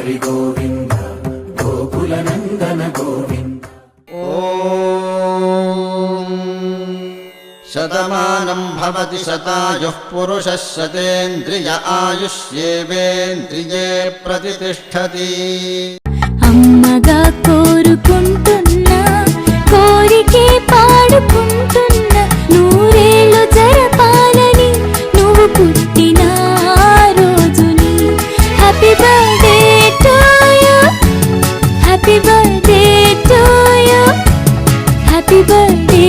హరి గోవింద గోకుల నందన గోవింద. శతమానం భవతి శతాయుః పురుషः శతేంద్రియ ఆయుష్యేవేంద్రియే ప్రతిష్ఠతి. అమ్మగా కోరుకుంటున్నా కోరికే పాడుకుంటున్నా నూరేళ్ళు జరపాలని నువ్వు పుట్టిన రోజుని. Happy birthday to you, happy birthday to you, happy birthday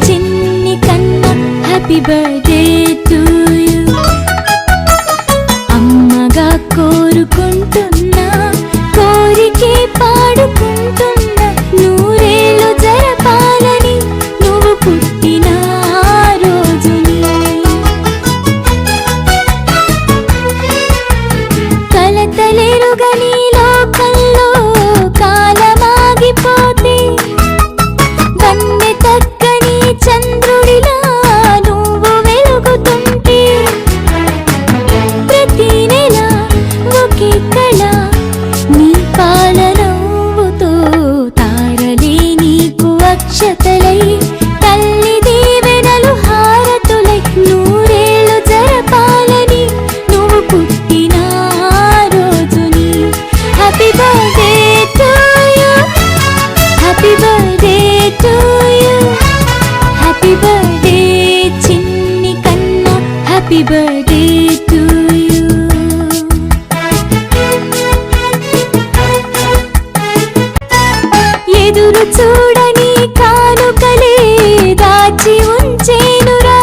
చిన్ని కన్నా, హ్యాపీ బర్త్డే టు యు. అమ్మగా కోరుకుంటున్నా కోరికే పాడుకుంటున్నా నూరేళ్ళు జరపాలని నువ్వు పుట్టిన రోజుని. కలతలెరుగని లోకంలో కాలమాగిపోతే వన్నె తగ్గని చంద్రుడిలా నువ్వు వెలుగుతుంటే ప్రతి నెల ఒకే కళ నీ పాలనవ్వుతో తారలే నీకు అక్షతలై తల్లి దీవెనలు హారతులై నూరేళ్ళు జరపాలని నువ్వు పుట్టిన రోజుని. Happy birthday to you, happy birthday to you, happy birthday చిన్ని కన్నా, హ్యాపీ బర్త్డే టు యు. ఎదురు చూడని కానుకలే దాచి ఉంచేనురా,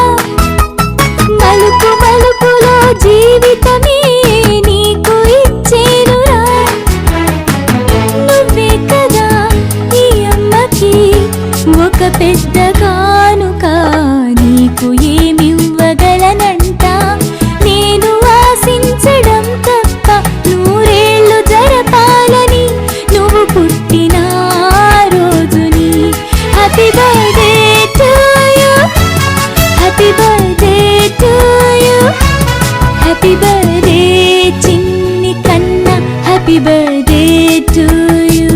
మలుపు మలుపులో జీవితమే నీకు ఇచ్చేనురా. నువ్వే కదా ఈ అమ్మకి ఒక పెద్ద కానుక, నీకు ఏమివ్వగలనంట నేను ఆశించడం తప్ప నూరేళ్ళు జరపాలని నువ్వు పుట్టిన రోజుని. Happy birthday to you, happy birthday to you, happy birthday చిన్ని కన్నా, హ్యాపీ బర్త్డే టు యు.